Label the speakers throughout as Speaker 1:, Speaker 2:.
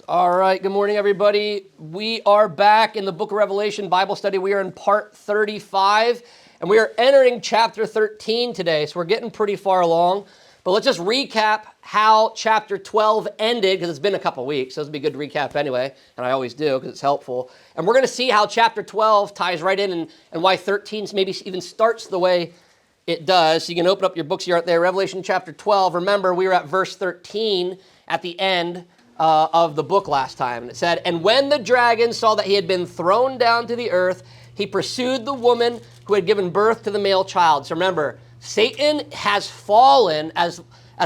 Speaker 1: All right, good morning, everybody. We are back in the book of Revelation Bible study. We are in part 35, and we are entering chapter 13 today, so we're getting pretty far along. But let's just recap how chapter 12 ended, because it's been a couple weeks, so this would be good to recap anyway, and I always do because it's helpful. And we're going to see how chapter 12 ties right in and why 13 maybe even starts the way it does. So you can open up your books here out there, Revelation chapter 12. Remember, we were at verse 13 at the end of the book last time. And it said, "And when the dragon saw that he had been thrown down to the earth, he pursued the woman who had given birth to the male child." So remember, Satan has fallen as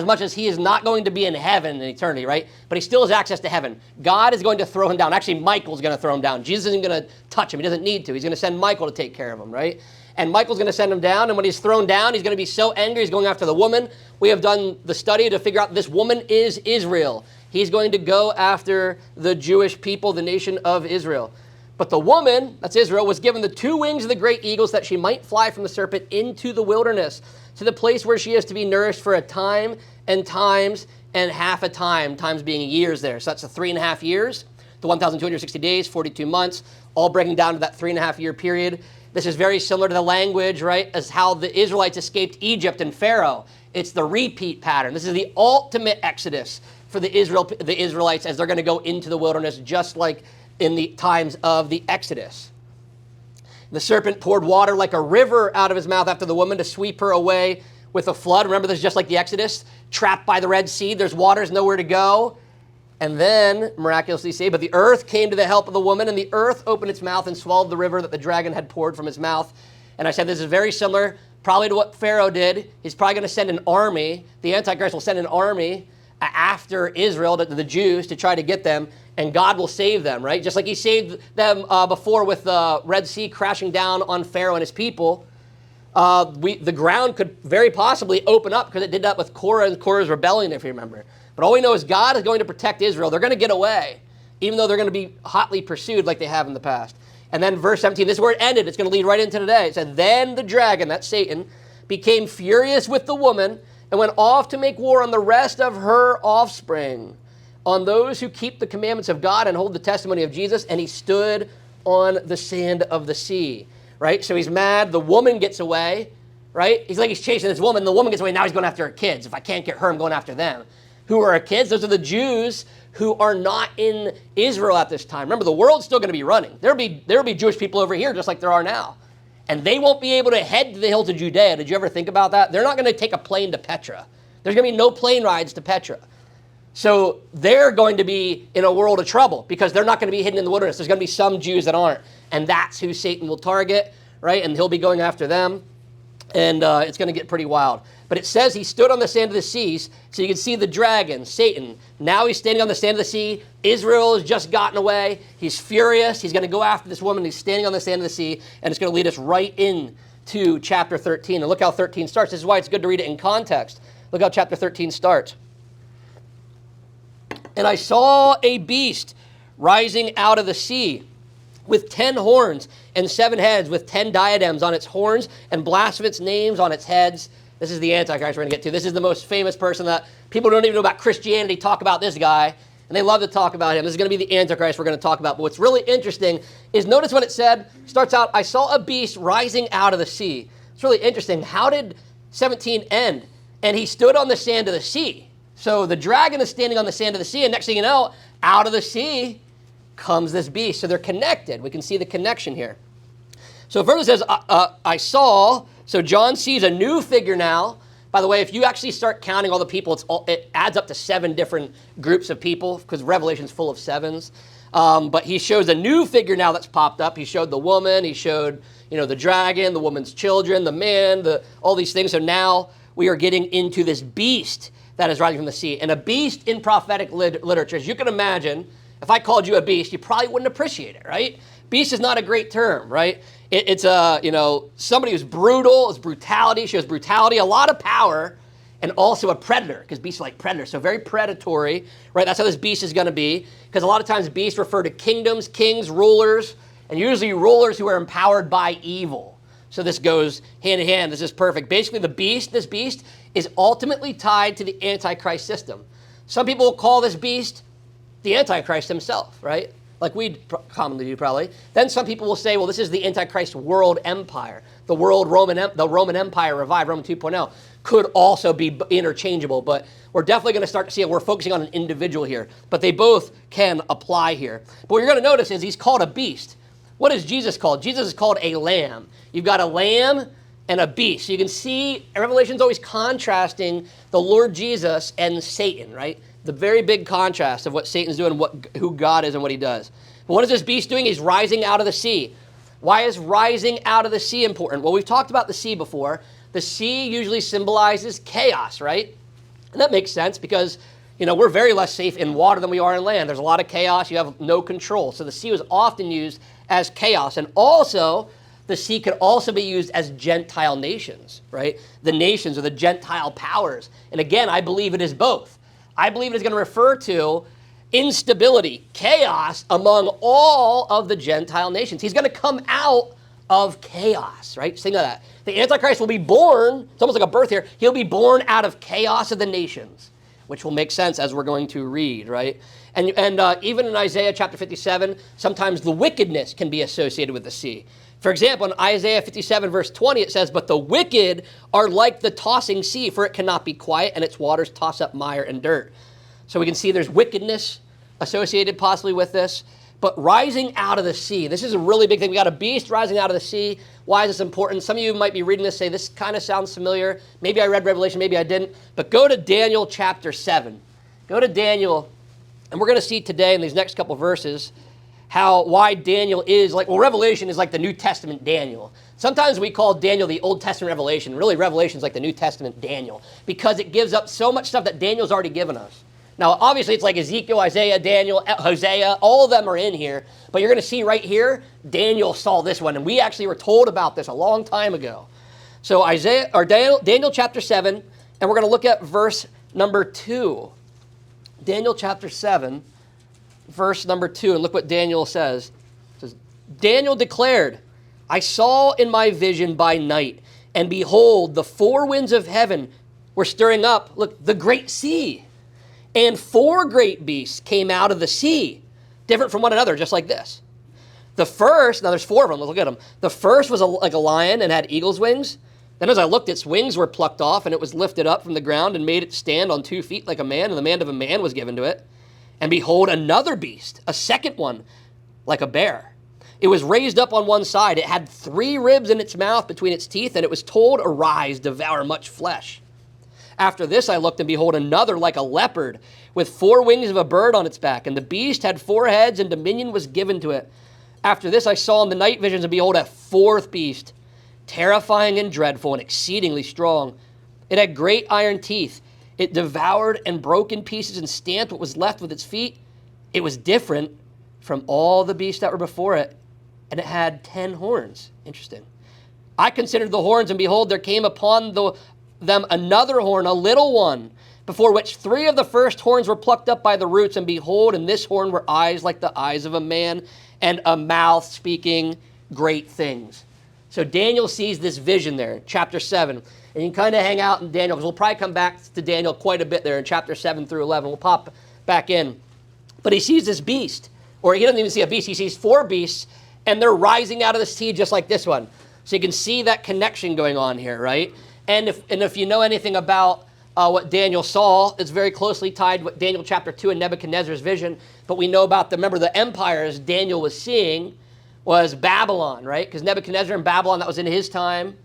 Speaker 1: much as he is not going to be in heaven in eternity, right? But he still has access to heaven. God is going to throw him down. Actually, Michael's going to throw him down. Jesus isn't going to touch him. He doesn't need to. He's going to send Michael to take care of him, right? And Michael's going to send him down, and when he's thrown down, he's going to be so angry, he's going after the woman. We have done the study to figure out this woman is Israel. He's going to go after the Jewish people, the nation of Israel. But the woman, that's Israel, was given the two wings of the great eagles that she might fly from the serpent into the wilderness, to the place where she is to be nourished for a time and times and half a time, times being years there. So that's the 3.5 years, the 1,260 days, 42 months, all breaking down to that 3.5 year period. This is very similar to the language, right, as how the Israelites escaped Egypt and Pharaoh. It's the repeat pattern. This is the ultimate exodus for the Israelites as they're going to go into the wilderness, just like in the times of the Exodus. The serpent poured water like a river out of his mouth after the woman to sweep her away with a flood. Remember, this is just like the Exodus, trapped by the Red Sea. There's waters, nowhere to go. And then, miraculously say, but the earth came to the help of the woman, and the earth opened its mouth and swallowed the river that the dragon had poured from his mouth. And I said this is very similar probably to what Pharaoh did. He's probably going to send an army. The Antichrist will send an army after Israel, to the Jews, to try to get them, and God will save them, right? Just like he saved them before with the Red Sea crashing down on Pharaoh and his people. The ground could very possibly open up, because it did that with Korah and Korah's rebellion, if you remember. But all we know is God is going to protect Israel. They're going to get away, even though they're going to be hotly pursued like they have in the past. And then verse 17, this is where it ended. It's going to lead right into today. It said, "Then the dragon," that's Satan, "became furious with the woman and went off to make war on the rest of her offspring, on those who keep the commandments of God and hold the testimony of Jesus. And he stood on the sand of the sea." Right? So he's mad. The woman gets away. Right? He's chasing this woman. The woman gets away. Now he's going after her kids. If I can't get her, I'm going after them. Who are her kids? Those are the Jews who are not in Israel at this time. Remember, the world's still going to be running. There'll be Jewish people over here just like there are now. And they won't be able to head to the hills of Judea. Did you ever think about that? They're not going to take a plane to Petra. There's going to be no plane rides to Petra. So they're going to be in a world of trouble because they're not going to be hidden in the wilderness. There's going to be some Jews that aren't. And that's who Satan will target, right? And he'll be going after them. And it's going to get pretty wild. But it says he stood on the sand of the seas, so you can see the dragon, Satan. Now he's standing on the sand of the sea. Israel has just gotten away. He's furious. He's going to go after this woman. He's standing on the sand of the sea, and it's going to lead us right into chapter 13. And look how 13 starts. This is why it's good to read it in context. Look how chapter 13 starts. "And I saw a beast rising out of the sea, with 10 horns and 7 heads, with 10 diadems on its horns and blasphemous names on its heads." This is the Antichrist we're going to get to. This is the most famous person that people don't even know about Christianity talk about this guy, and they love to talk about him. This is going to be the Antichrist we're going to talk about. But what's really interesting is notice what it said. Starts out, "I saw a beast rising out of the sea." It's really interesting. How did 17 end? "And he stood on the sand of the sea." So the dragon is standing on the sand of the sea, and next thing you know, out of the sea comes this beast. So they're connected. We can see the connection here. So further says, I saw, so John sees a new figure now. By the way, if you actually start counting all the people, it adds up to 7 different groups of people, because Revelation's full of 7s. But he shows a new figure now that's popped up. He showed the woman, he showed, the dragon, the woman's children, the man, all these things. So now we are getting into this beast that is rising from the sea. And a beast in prophetic literature, as you can imagine, if I called you a beast, you probably wouldn't appreciate it, right? Beast is not a great term, right? It's somebody who's brutal. It's brutality. Shows brutality, a lot of power, and also a predator, because beasts are like predators. So very predatory, right? That's how this beast is going to be, because a lot of times beasts refer to kingdoms, kings, rulers, and usually rulers who are empowered by evil. So this goes hand in hand. This is perfect. Basically, this beast is ultimately tied to the Antichrist system. Some people will call this beast The Antichrist himself, right? Like we commonly do probably. Then some people will say, well, this is the Antichrist world empire. The Roman Empire revived, Roman 2.0, could also be interchangeable, but we're definitely going to start to see it. We're focusing on an individual here, but they both can apply here. But what you're going to notice is he's called a beast. What is Jesus called? Jesus is called a lamb. You've got a lamb and a beast. So you can see Revelation's always contrasting the Lord Jesus and Satan, right? The very big contrast of what Satan's doing and who God is and what he does. But what is this beast doing? He's rising out of the sea. Why is rising out of the sea important? Well, we've talked about the sea before. The sea usually symbolizes chaos, right? And that makes sense because, we're very less safe in water than we are in land. There's a lot of chaos. You have no control. So the sea was often used as chaos. And also, the sea could also be used as Gentile nations, right? The nations or the Gentile powers. And again, I believe it is both. I believe it is going to refer to instability, chaos among all of the Gentile nations. He's going to come out of chaos, right? Just think of that. The Antichrist will be born, it's almost like a birth here, he'll be born out of chaos of the nations, which will make sense as we're going to read, right? And even in Isaiah chapter 57, sometimes the wickedness can be associated with the sea. For example, in Isaiah 57, verse 20, it says, "But the wicked are like the tossing sea, for it cannot be quiet, and its waters toss up mire and dirt." So we can see there's wickedness associated possibly with this. But rising out of the sea, this is a really big thing. We got a beast rising out of the sea. Why is this important? Some of you might be reading this, say, this kind of sounds familiar. Maybe I read Revelation, maybe I didn't. But go to Daniel chapter 7. Go to Daniel, and we're going to see today in these next couple verses why Daniel is Revelation is like the New Testament Daniel. Sometimes we call Daniel the Old Testament Revelation. Really, Revelation is like the New Testament Daniel because it gives up so much stuff that Daniel's already given us. Now, obviously, it's like Ezekiel, Isaiah, Daniel, Hosea, all of them are in here. But you're going to see right here, Daniel saw this one. And we actually were told about this a long time ago. So Daniel chapter 7, and we're going to look at verse number 2. Daniel chapter 7, verse number 2. And look what Daniel says. It says, "Daniel declared, I saw in my vision by night, and behold, the four winds of heaven were stirring up, look, the great sea. And four great beasts came out of the sea, different from one another, just like this. The first, now there's four of them, let's look at them. The first was like a lion and had eagle's wings. Then as I looked, its wings were plucked off, and it was lifted up from the ground and made it stand on 2 feet like a man, and the man of a man was given to it. And behold, another beast, a second one, like a bear. It was raised up on one side. It had 3 ribs in its mouth between its teeth, and it was told, Arise, devour much flesh. After this I looked, and behold, another like a leopard, with 4 wings of a bird on its back. And the beast had 4 heads, and dominion was given to it. After this I saw in the night visions, and behold, a 4th beast, terrifying and dreadful and exceedingly strong. It had great iron teeth. It devoured and broke in pieces and stamped what was left with its feet. It was different from all the beasts that were before it, and it had 10 horns. Interesting. I considered the horns, and behold, there came upon them another horn, a little one, before which 3 of the first horns were plucked up by the roots. And behold, in this horn were eyes like the eyes of a man, and a mouth speaking great things. So Daniel sees this vision there, chapter 7. And you can kind of hang out in Daniel, because we'll probably come back to Daniel quite a bit there in chapter 7 through 11. We'll pop back in. But he sees this beast, or he doesn't even see a beast. He sees 4 beasts, and they're rising out of the sea just like this one. So you can see that connection going on here, right? And if you know anything about what Daniel saw, it's very closely tied with Daniel chapter 2 and Nebuchadnezzar's vision. But we know about remember the empires Daniel was seeing was Babylon, right? Because Nebuchadnezzar and Babylon, that was in his time,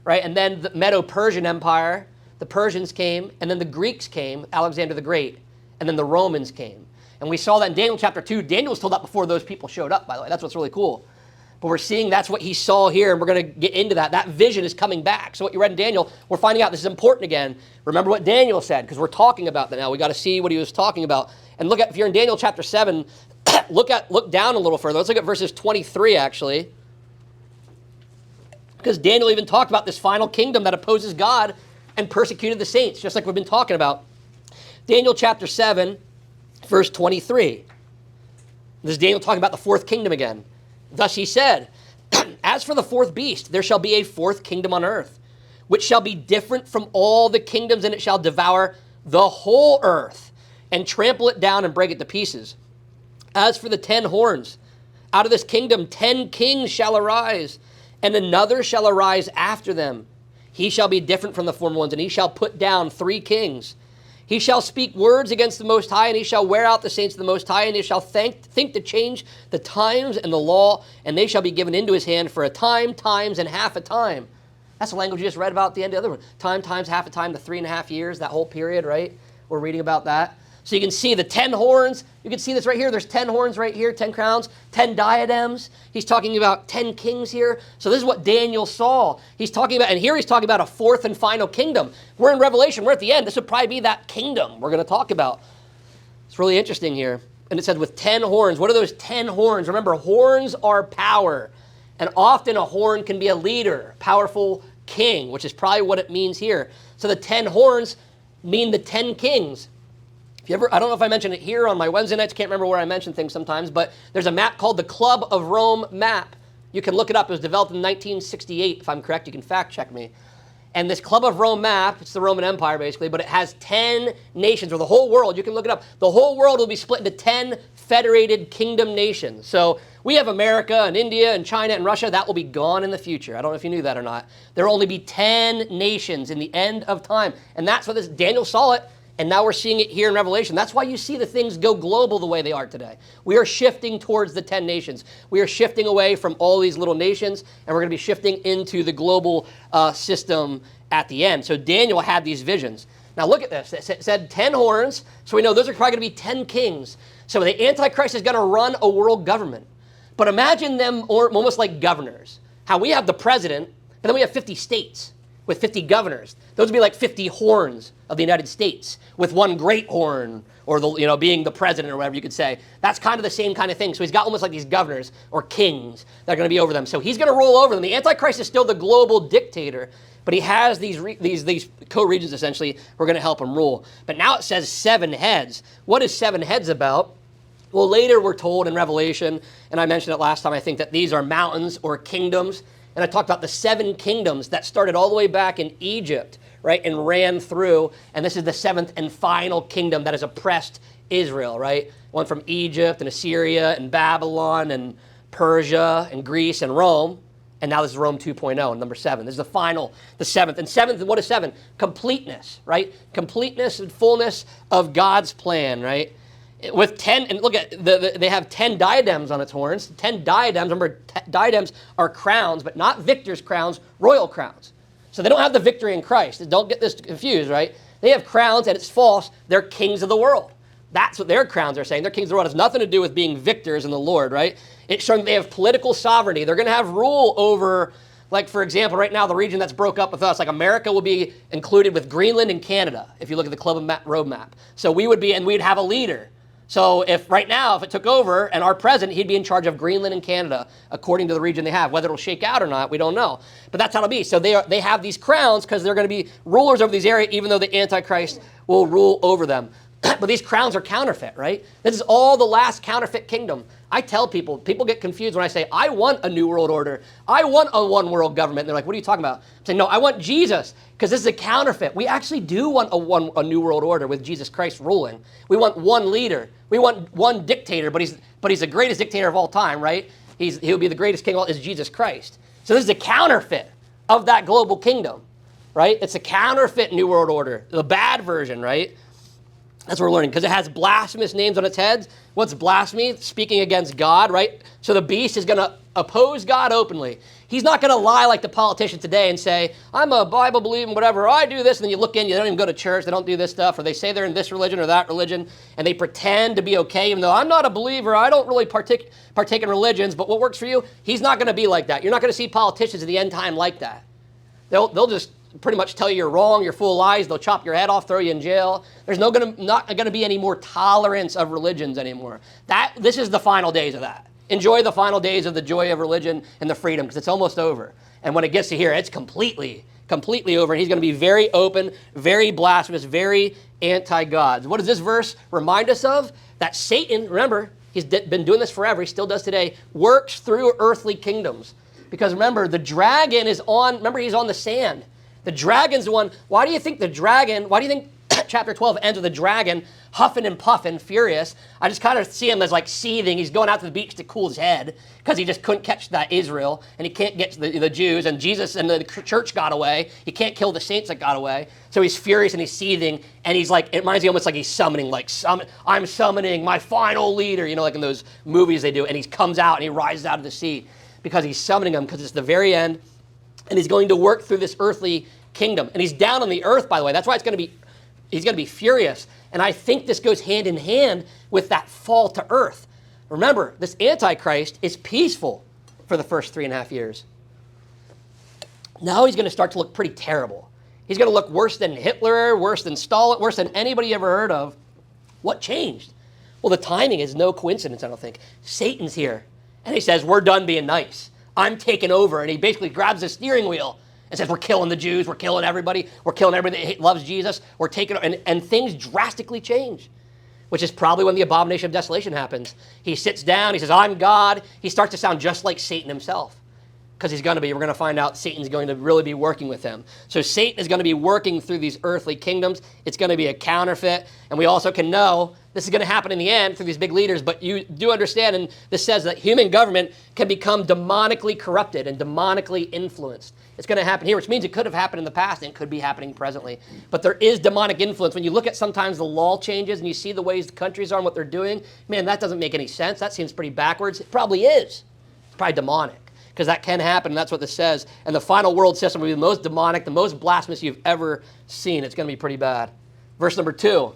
Speaker 1: right? And then the Medo-Persian Empire, the Persians came, and then the Greeks came, Alexander the Great, and then the Romans came. And we saw that in Daniel chapter 2. Daniel was told that before those people showed up, by the way. That's what's really cool. But we're seeing that's what he saw here, and we're going to get into that. That vision is coming back. So what you read in Daniel, we're finding out this is important again. Remember what Daniel said, because we're talking about that now. We got to see what he was talking about. And look at, if you're in Daniel chapter 7, look down a little further. Let's look at verses 23, actually. Because Daniel even talked about this final kingdom that opposes God and persecuted the saints, just like we've been talking about. Daniel chapter 7, verse 23. This is Daniel talking about the 4th kingdom again. Thus he said, As for the 4th beast, there shall be a 4th kingdom on earth, which shall be different from all the kingdoms, and it shall devour the whole earth, and trample it down and break it to pieces. As for the 10 horns, out of this kingdom 10 kings shall arise, and another shall arise after them. He shall be different from the former ones, and he shall put down 3 kings. He shall speak words against the Most High, and he shall wear out the saints of the Most High, and he shall think to change the times and the law, and they shall be given into his hand for a time, times, and half a time. That's the language you just read about at the end of the other one. Time, times, half a time, the 3.5 years, that whole period, right? We're reading about that. So you can see the 10 horns. You can see this right here. There's 10 horns right here, 10 crowns, 10 diadems. He's talking about 10 kings here. So this is what Daniel saw. He's talking about, and here he's talking about a 4th and final kingdom. We're in Revelation. We're at the end. This would probably be that kingdom we're going to talk about. It's really interesting here. And it said with 10 horns. What are those 10 horns? Remember, horns are power. And often a horn can be a leader, powerful king, which is probably what it means here. So the 10 horns mean the 10 kings. If you ever, I don't know if I mentioned it here on my Wednesday nights, can't remember where I mention things sometimes, but there's a map called the Club of Rome map. You can look it up. It was developed in 1968, if I'm correct. You can fact check me. And this Club of Rome map, it's the Roman Empire basically, but it has 10 nations, or the whole world. You can look it up. The whole world will be split into 10 federated kingdom nations. So we have America and India and China and Russia. That will be gone in the future. I don't know if you knew that or not. There will only be 10 nations in the end of time. And that's what this, Daniel saw it. And now we're seeing it here in Revelation. That's why you see the things go global the way they are today. We are shifting towards the 10 nations. We are shifting away from all these little nations, and we're going to be shifting into the global system at the end. So Daniel had these visions. Now look at this. It said 10 horns, so we know those are probably going to be 10 kings. So the Antichrist is going to run a world government. But imagine them almost like governors. How we have the president, and then we have 50 states with 50 governors. Those would be like 50 horns of the United States with one great horn, or the being the president or whatever you could say. That's kind of the same kind of thing. So he's got almost like these governors or kings that are going to be over them. So he's going to roll over them. The Antichrist is still the global dictator, but he has these co-regents essentially who are going to help him rule. But now it says 7 heads. What is 7 heads about? Well, later we're told in Revelation, and I mentioned it last time, I think that these are mountains or kingdoms. And I talked about the 7 kingdoms that started all the way back in Egypt, right, and ran through. And this is the 7th and final kingdom that has oppressed Israel, right? One from Egypt and Assyria and Babylon and Persia and Greece and Rome. And now this is Rome 2.0, number 7. This is the final, the 7th. And 7th, what is 7? Completeness, right? Completeness and fullness of God's plan, right? With 10, and look at, they have 10 diadems on its horns. 10 diadems, remember, diadems are crowns, but not victor's crowns, royal crowns. So they don't have the victory in Christ. Don't get this confused, right? They have crowns, and it's false. They're kings of the world. That's what their crowns are saying. They're kings of the world. It has nothing to do with being victors in the Lord, right? It's showing they have political sovereignty. They're going to have rule over, like, for example, right now, the region that's broke up with us, like America will be included with Greenland and Canada, if you look at the Club of Rome map. So we would be, and we'd have a leader. So if right now, if it took over and our president, he'd be in charge of Greenland and Canada, according to the region they have. Whether it'll shake out or not, we don't know. But that's how it'll be. So they have these crowns because they're going to be rulers over these areas, even though the Antichrist will rule over them. But these crowns are counterfeit, right? This is all the last counterfeit kingdom. I tell people get confused when I say, I want a new world order. I want a one world government. And they're like, what are you talking about? I'm saying, no, I want Jesus, because this is a counterfeit. We actually do want a new world order with Jesus Christ ruling. We want one leader. We want one dictator, but he's the greatest dictator of all time, right? He'll be the greatest king of all, is Jesus Christ. So this is a counterfeit of that global kingdom, right? It's a counterfeit new world order, the bad version, right? That's what we're learning, because it has blasphemous names on its heads. What's blasphemy? Speaking against God, right? So the beast is going to oppose God openly. He's not going to lie like the politicians today and say, I'm a Bible-believing whatever, I do this, and then you look in, you don't even go to church, they don't do this stuff, or they say they're in this religion or that religion, and they pretend to be okay, even though I'm not a believer, I don't really partake in religions, but what works for you? He's not going to be like that. You're not going to see politicians at the end time like that. They'll just pretty much tell you you're wrong, you're full of lies, they'll chop your head off, throw you in jail. There's not going to be any more tolerance of religions anymore. This is the final days of that. Enjoy the final days of the joy of religion and the freedom, because it's almost over. And when it gets to here, it's completely over. And he's going to be very open, very blasphemous, very anti-God. What does this verse remind us of? That Satan, remember, he's been doing this forever, he still does today, works through earthly kingdoms. Because remember, the dragon is on, remember, he's on the sand. The dragon's the one. Why do you think chapter 12 ends with a dragon huffing and puffing, furious. I just kind of see him as like seething. He's going out to the beach to cool his head because he just couldn't catch that Israel, and he can't get to the Jews, and Jesus and the church got away. He can't kill the saints that got away. So he's furious and he's seething, and he's like, it reminds me almost like he's summoning, like, I'm summoning my final leader, you know, like in those movies they do, and he comes out and he rises out of the sea because he's summoning them, because it's the very end, and he's going to work through this earthly kingdom. And he's down on the earth, by the way. That's why he's going to be furious. And I think this goes hand in hand with that fall to earth. Remember, this Antichrist is peaceful for the first 3.5 years. Now he's going to start to look pretty terrible. He's going to look worse than Hitler, worse than Stalin, worse than anybody you ever heard of. What changed? Well, the timing is no coincidence, I don't think. Satan's here, and he says, we're done being nice. I'm taking over. And he basically grabs the steering wheel and says, we're killing the Jews, we're killing everybody that loves Jesus, we're taking, and things drastically change, which is probably when the abomination of desolation happens. He sits down, he says, I'm God. He starts to sound just like Satan himself, because we're going to find out Satan's going to really be working with him. So Satan is going to be working through these earthly kingdoms. It's going to be a counterfeit, and we also can know this is going to happen in the end through these big leaders, but you do understand, and this says that human government can become demonically corrupted and demonically influenced. It's going to happen here, which means it could have happened in the past and it could be happening presently. But there is demonic influence. When you look at sometimes the law changes and you see the ways the countries are and what they're doing, man, that doesn't make any sense. That seems pretty backwards. It probably is. It's probably demonic, because that can happen, and that's what this says. And the final world system will be the most demonic, the most blasphemous you've ever seen. It's going to be pretty bad. Verse number 2.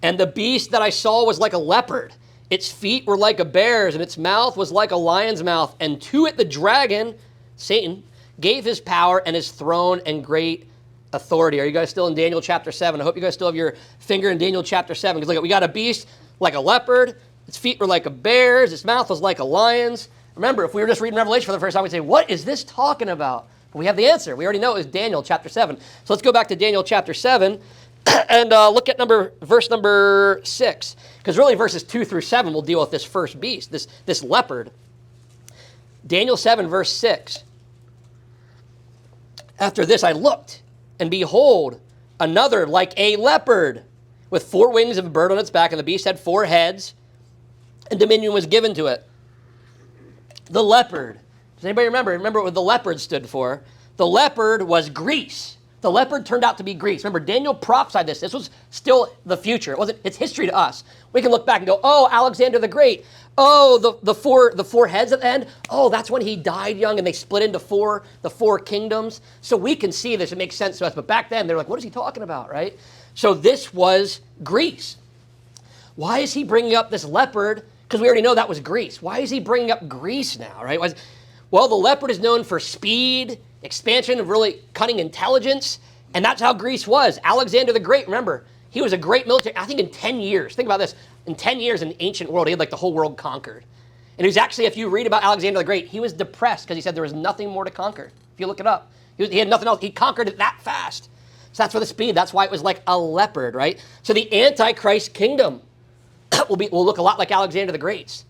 Speaker 1: And the beast that I saw was like a leopard. Its feet were like a bear's, and its mouth was like a lion's mouth. And to it the dragon, Satan, gave his power and his throne and great authority. Are you guys still in Daniel chapter 7? I hope you guys still have your finger in Daniel chapter 7. Because look, we got a beast like a leopard. Its feet were like a bear's. Its mouth was like a lion's. Remember, if we were just reading Revelation for the first time, we'd say, what is this talking about? But we have the answer. We already know it was Daniel chapter 7. So let's go back to Daniel chapter 7 and look at verse number 6. Because really verses 2 through 7 will deal with this first beast, this leopard. Daniel 7, verse 6. After this I looked, and behold, another like a leopard, with 4 wings of a bird on its back, and the beast had 4 heads, and dominion was given to it. The leopard. Does anybody remember what the leopard stood for? The leopard was Greece. The leopard turned out to be Greece. Remember, Daniel prophesied this. This was still the future. It's history to us. We can look back and go, oh, Alexander the Great. Oh, the four heads at the end. Oh, that's when he died young and they split into the four kingdoms. So we can see this. It makes sense to us. But back then, they're like, what is he talking about, right? So this was Greece. Why is he bringing up this leopard? Because we already know that was Greece. Why is he bringing up Greece now, right? Well, the leopard is known for speed, expansion of really cunning intelligence, and that's how Greece was. Alexander the Great, remember, he was a great military, I think in 10 years, think about this, in 10 years in the ancient world, he had like the whole world conquered. And he was actually, if you read about Alexander the Great, he was depressed because he said there was nothing more to conquer. If you look it up, he had nothing else. He conquered it that fast. So that's for the speed. That's why it was like a leopard, right? So the Antichrist kingdom will look a lot like Alexander the Great's.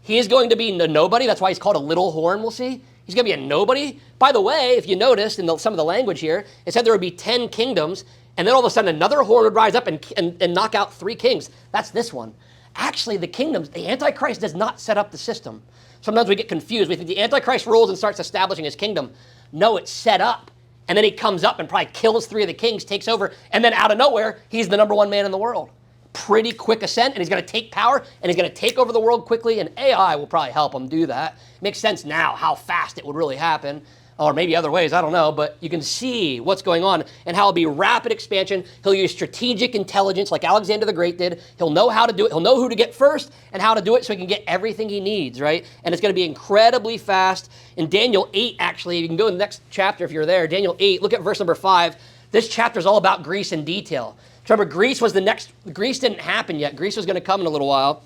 Speaker 1: He is going to be a nobody. That's why he's called a little horn, we'll see. He's going to be a nobody. By the way, if you noticed in some of the language here, it said there would be 10 kingdoms, and then all of a sudden another horn would rise up and knock out 3 kings. That's this one. Actually, the kingdoms, the Antichrist does not set up the system. Sometimes we get confused. We think the Antichrist rules and starts establishing his kingdom. No, it's set up. And then he comes up and probably kills 3 of the kings, takes over, and then out of nowhere, he's the number 1 man in the world. Pretty quick ascent, and he's going to take power, and he's going to take over the world quickly, and AI will probably help him do that. Makes sense now how fast it would really happen, or maybe other ways, I don't know, but you can see what's going on and how it'll be rapid expansion. He'll use strategic intelligence like Alexander the Great did. He'll know how to do it. He'll know who to get first and how to do it so he can get everything he needs, right? And it's going to be incredibly fast. In Daniel 8, actually, you can go to the next chapter if you're there. Daniel 8, look at verse number 5. This chapter is all about Greece in detail. Remember, Greece didn't happen yet. Greece was going to come in a little while,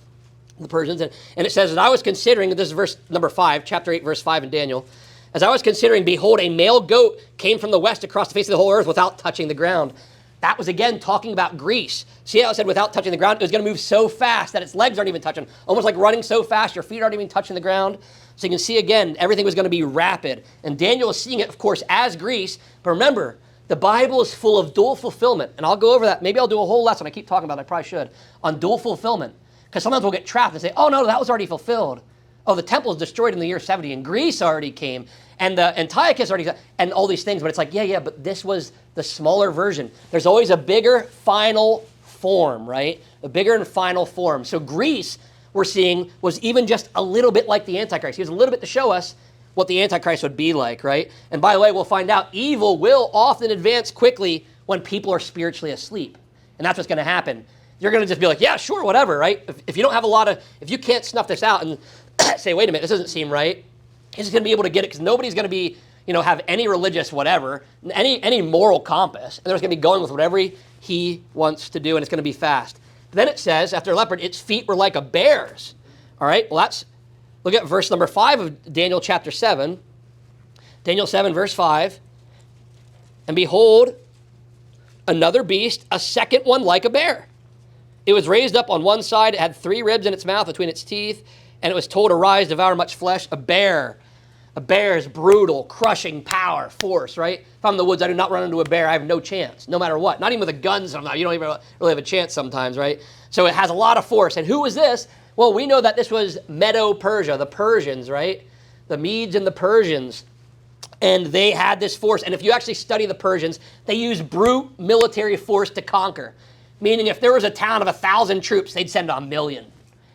Speaker 1: the Persians. And it says, as I was considering, this is verse number 5, chapter 8, verse 5 in Daniel. As I was considering, behold, a male goat came from the west across the face of the whole earth without touching the ground. That was, again, talking about Greece. See how it said without touching the ground? It was going to move so fast that its legs aren't even touching. Almost like running so fast, your feet aren't even touching the ground. So you can see, again, everything was going to be rapid. And Daniel is seeing it, of course, as Greece. But remember, The Bible is full of dual fulfillment. And I'll go over that. Maybe I'll do a whole lesson. I keep talking about it. I probably should. On dual fulfillment. Because sometimes we'll get trapped and say, oh, no, that was already fulfilled. Oh, the temple was destroyed in the year 70 and Greece already came. And Antiochus already, and all these things. But it's like, yeah, but this was the smaller version. There's always a bigger final form, right? A bigger and final form. So Greece, we're seeing, was even just a little bit like the Antichrist. He was a little bit to show us what the Antichrist would be like, right? And by the way, we'll find out evil will often advance quickly when people are spiritually asleep. And that's what's going to happen. You're going to just be like, yeah, sure, whatever, right? If you don't have if you can't snuff this out and say, wait a minute, this doesn't seem right, he's going to be able to get it because nobody's going to be, have any religious whatever, any moral compass. And they're just going to be going with whatever he wants to do, and it's going to be fast. But then it says, after a leopard, its feet were like a bear's. All right, well, look at verse number 5 of Daniel chapter 7. Daniel 7, verse 5. And behold, another beast, a second one like a bear. It was raised up on one side. It had 3 ribs in its mouth between its teeth. And it was told, arise, devour much flesh. A bear is brutal, crushing power, force, right? If I'm in the woods, I do not run into a bear. I have no chance, no matter what. Not even with a gun sometimes. You don't even really have a chance sometimes, right? So it has a lot of force. And who was this? Well, we know that this was Medo-Persia, the Persians, right? The Medes and the Persians. And they had this force. And if you actually study the Persians, they used brute military force to conquer. Meaning if there was a town of 1,000 troops, they'd send 1,000,000.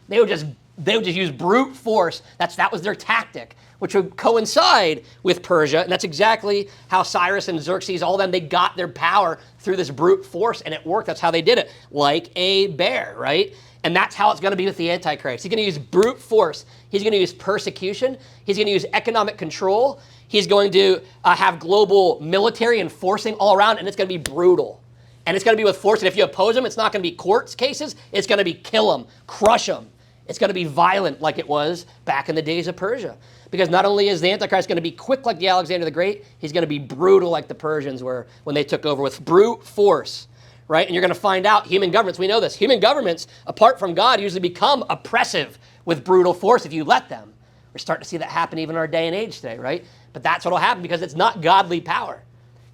Speaker 1: They would just use brute force. That was their tactic, which would coincide with Persia. And that's exactly how Cyrus and Xerxes, all of them, they got their power through this brute force, and it worked. That's how they did it, like a bear, right? And that's how it's going to be with the Antichrist. He's going to use brute force. He's going to use persecution. He's going to use economic control. He's going to have global military enforcing all around, and it's going to be brutal. And it's going to be with force. And if you oppose him, it's not going to be court cases. It's going to be kill him, crush him. It's going to be violent like it was back in the days of Persia. Because not only is the Antichrist going to be quick like the Alexander the Great, he's going to be brutal like the Persians were when they took over with brute force, right? And you're going to find out human governments, we know this, human governments, apart from God, usually become oppressive with brutal force if you let them. We're starting to see that happen even in our day and age today, right? But that's what will happen because it's not godly power.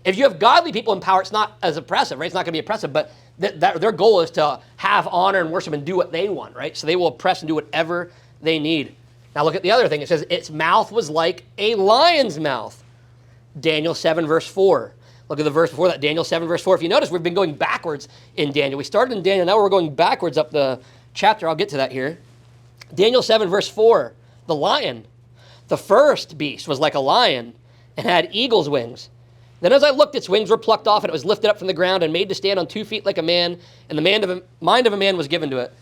Speaker 1: If you have godly people in power, it's not as oppressive, right? It's not going to be oppressive, but their goal is to have honor and worship and do what they want, right? So they will oppress and do whatever they need. Now look at the other thing. It says, its mouth was like a lion's mouth. Daniel 7, verse 4. Look at the verse before that, Daniel 7, verse 4. If you notice, we've been going backwards in Daniel. We started in Daniel, now we're going backwards up the chapter. I'll get to that here. Daniel 7, verse 4. The lion, the first beast, was like a lion and had eagle's wings. Then as I looked, its wings were plucked off, and it was lifted up from the ground and made to stand on 2 feet like a man, and the mind of a man was given to it.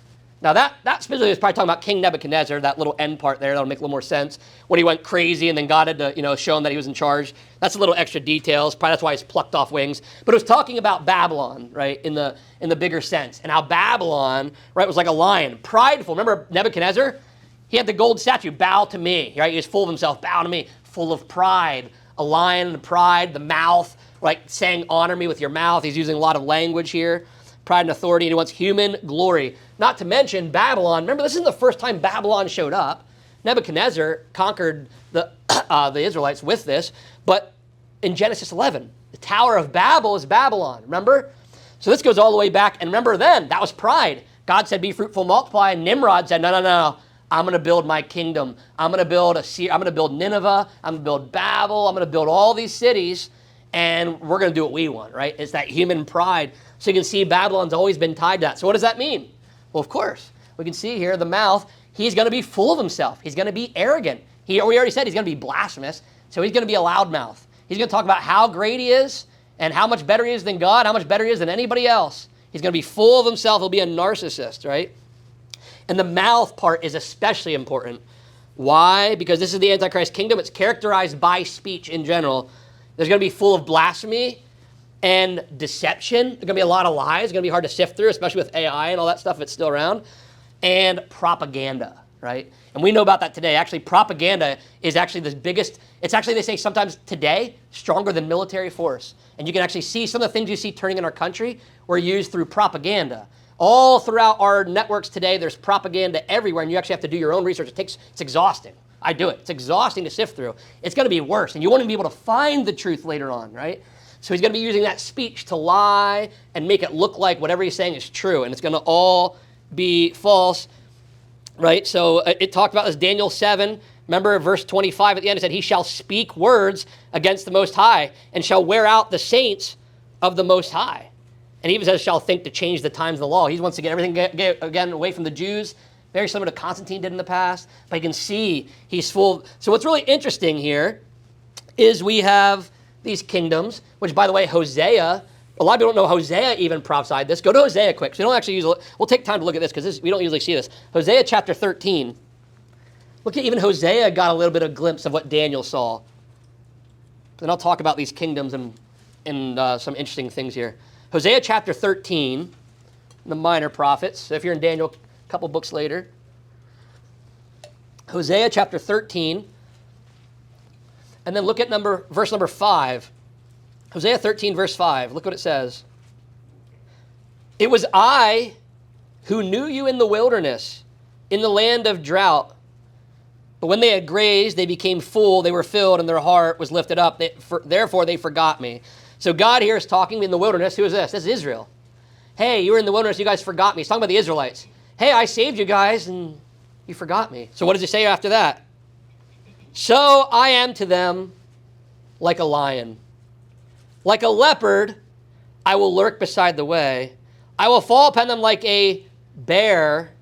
Speaker 1: Now that specifically is probably talking about King Nebuchadnezzar, that little end part there. That'll make a little more sense. When he went crazy and then God had to, show him that he was in charge. That's a little extra details. Probably that's why he's plucked off wings. But it was talking about Babylon, right, in the bigger sense. And how Babylon, right, was like a lion, prideful. Remember Nebuchadnezzar? He had the gold statue, bow to me, right? He was full of himself, bow to me, full of pride. A lion and pride, the mouth, like saying, honor me with your mouth. He's using a lot of language here. Pride and authority, and he wants human glory. Not to mention Babylon. Remember, this isn't the first time Babylon showed up. Nebuchadnezzar conquered the Israelites with this, but in Genesis 11, the Tower of Babel is Babylon, remember? So this goes all the way back, and remember then, that was pride. God said, be fruitful, multiply, and Nimrod said, no. I'm going to build my kingdom. I'm going to build Nineveh. I'm going to build Babel. I'm going to build all these cities, and we're going to do what we want, right? It's that human pride. So you can see Babylon's always been tied to that. So what does that mean? Well, of course, we can see here the mouth. He's going to be full of himself. He's going to be arrogant. We already said he's going to be blasphemous, so he's going to be a loudmouth. He's going to talk about how great he is and how much better he is than God, how much better he is than anybody else. He's going to be full of himself. He'll be a narcissist, right? And the mouth part is especially important. Why? Because this is the Antichrist kingdom. It's characterized by speech in general. There's going to be full of blasphemy and deception. There's going to be a lot of lies. It's going to be hard to sift through, especially with AI and all that stuff that's still around. And propaganda, right? And we know about that today. Actually, propaganda is actually the biggest. It's actually, they say sometimes today, stronger than military force. And you can actually see some of the things you see turning in our country were used through propaganda. All throughout our networks today, there's propaganda everywhere, and you actually have to do your own research. It's exhausting. I do it. It's exhausting to sift through. It's going to be worse, and you won't even be able to find the truth later on, right? So he's going to be using that speech to lie and make it look like whatever he's saying is true. And it's going to all be false, right? So it talked about this, Daniel 7. Remember verse 25 at the end, it said, he shall speak words against the Most High and shall wear out the saints of the Most High. And he even says, shall think to change the times of the law. He wants to get everything again away from the Jews, very similar to Constantine did in the past. But you can see he's full. So what's really interesting here is we have these kingdoms, which, by the way, Hosea, a lot of people don't know Hosea even prophesied this. Go to Hosea quick. So we don't actually we'll take time to look at this because we don't usually see this. Hosea chapter 13. Look at even Hosea got a little bit of a glimpse of what Daniel saw. Then I'll talk about these kingdoms and some interesting things here. Hosea chapter 13, the minor prophets. So if you're in Daniel, a couple books later. Hosea chapter 13. And then look at verse number 5. Hosea 13, verse 5. Look what it says. It was I who knew you in the wilderness, in the land of drought. But when they had grazed, they became full, they were filled, and their heart was lifted up. Therefore, they forgot me. So God here is talking in the wilderness. Who is this? This is Israel. Hey, you were in the wilderness, you guys forgot me. He's talking about the Israelites. Hey, I saved you guys, and you forgot me. So what does he say after that? So I am to them like a lion. Like a leopard, I will lurk beside the way. I will fall upon them like a bear